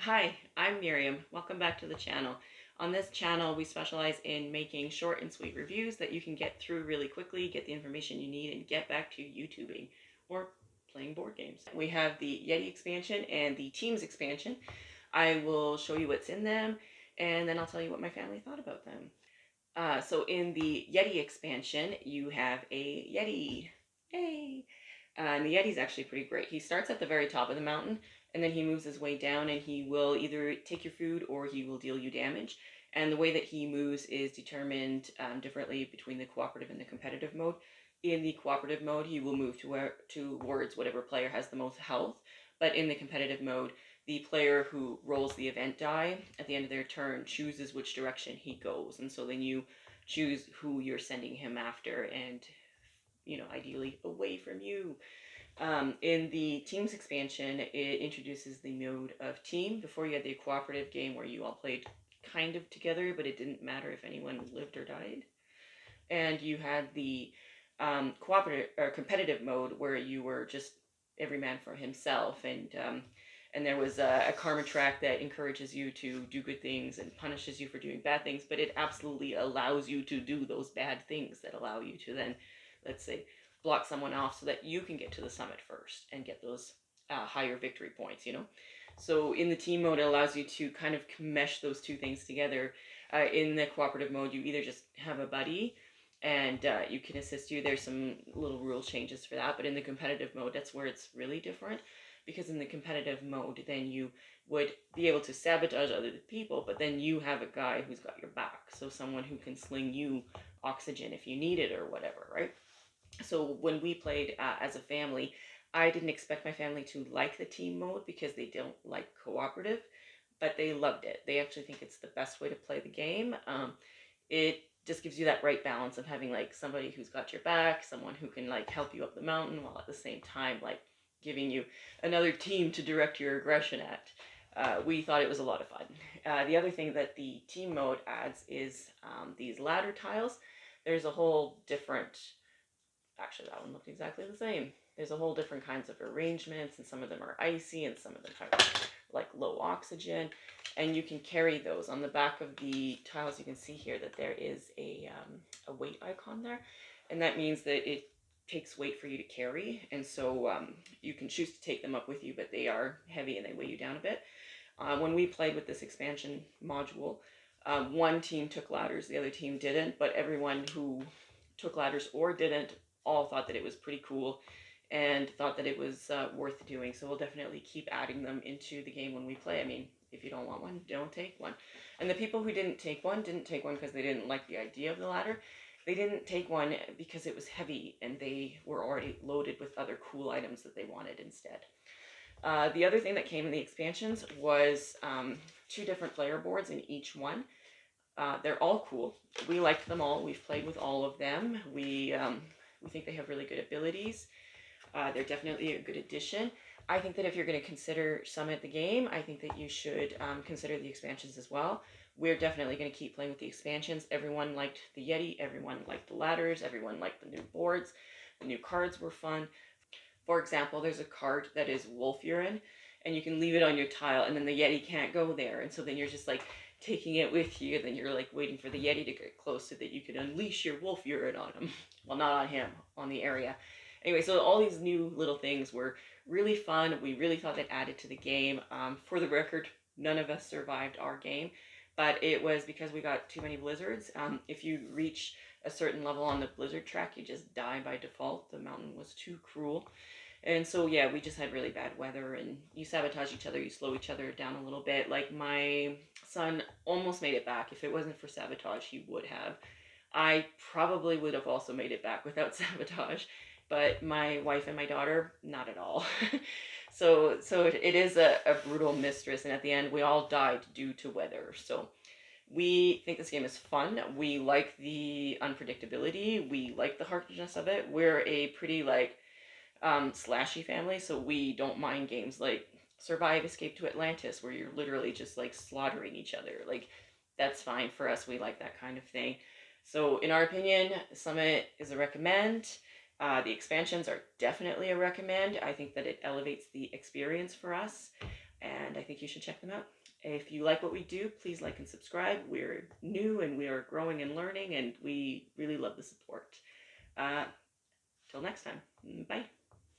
Hi, I'm Miriam. Welcome back to the channel. On this channel, we specialize in making short and sweet reviews that you can get through really quickly, get the information you need, and get back to YouTubing or playing board games. We have the Yeti Expansion and the Teams Expansion. I will show you what's in them, and then I'll tell you what my family thought about them. So in the Yeti Expansion, you have a Yeti. Hey! And the Yeti's actually pretty great. He starts at the very top of the mountain, and then he moves his way down, and he will either take your food or he will deal you damage. And the way that he moves is determined differently between the cooperative and the competitive mode. In the cooperative mode, he will move towards whatever player has the most health. But in the competitive mode, the player who rolls the event die at the end of their turn chooses which direction he goes. And so then you choose who you're sending him after and, ideally away from you. In the Teams expansion, it introduces the mode of team. Before, you had the cooperative game where you all played kind of together, but it didn't matter if anyone lived or died. And you had the cooperative or competitive mode where you were just every man for himself, and there was a karma track that encourages you to do good things and punishes you for doing bad things, but it absolutely allows you to do those bad things that allow you to then, let's say, block someone off so that you can get to the summit first and get those higher victory points. So in the team mode, it allows you to kind of mesh those two things together. In the cooperative mode, you either just have a buddy and you can assist you. There's some little rule changes for that, but in the competitive mode, that's where it's really different, because in the competitive mode, then you would be able to sabotage other people, but then you have a guy who's got your back, so someone who can sling you oxygen if you need it or whatever, right? So when we played as a family, I didn't expect my family to like the team mode because they don't like cooperative, but they loved it. They actually think it's the best way to play the game. It just gives you that right balance of having like somebody who's got your back, someone who can like help you up the mountain while at the same time like giving you another team to direct your aggression at. We thought it was a lot of fun. The other thing that the team mode adds is these ladder tiles. There's a whole different, actually that one looked exactly the same. There's a whole different kinds of arrangements, and some of them are icy and some of them have like low oxygen, and you can carry those. On the back of the tiles you can see here that there is a weight icon there, and that means that it takes weight for you to carry, and so you can choose to take them up with you, but they are heavy and they weigh you down a bit. When we played with this expansion module, one team took ladders, the other team didn't, but everyone who took ladders or didn't all thought that it was pretty cool and thought that it was worth doing. So we'll definitely keep adding them into the game when we play. I mean, if you don't want one, don't take one. And the people who didn't take one because they didn't like the idea of the ladder. They didn't take one because it was heavy and they were already loaded with other cool items that they wanted instead. The other thing that came in the expansions was two different player boards in each one. They're all cool. We liked them all. We've played with all of them. We think they have really good abilities. They're definitely a good addition. I think that if you're going to consider Summit the game, I think that you should consider the expansions as well. We're definitely going to keep playing with the expansions. Everyone liked the Yeti. Everyone liked the ladders. Everyone liked the new boards. The new cards were fun. For example, there's a card that is wolf urine, and you can leave it on your tile, and then the Yeti can't go there. And so then you're just like taking it with you, and then you're like waiting for the Yeti to get close so that you can unleash your wolf urine on him. Well, not on him, on the area. Anyway, so all these new little things were really fun. We really thought that added to the game. For the record, none of us survived our game, but it was because we got too many blizzards. If you reach a certain level on the blizzard track, you just die by default. The mountain was too cruel. And so, yeah, we just had really bad weather, and you sabotage each other, you slow each other down a little bit. Like, my son almost made it back. If it wasn't for sabotage, he would have. I probably would have also made it back without sabotage, but my wife and my daughter, not at all. So it is a brutal mistress, and at the end, we all died due to weather. So we think this game is fun. We like the unpredictability. We like the harshness of it. We're a pretty, like, slashy family, so we don't mind games like Survive Escape to Atlantis, where you're literally just like slaughtering each other. Like, that's fine for us. We like that kind of thing. So in our opinion, Summit is a recommend. The expansions are definitely a recommend. I think that it elevates the experience for us. and I think you should check them out. If you like what we do, please like and subscribe. We're new and we are growing and learning, and we really love the support. Till next time, bye.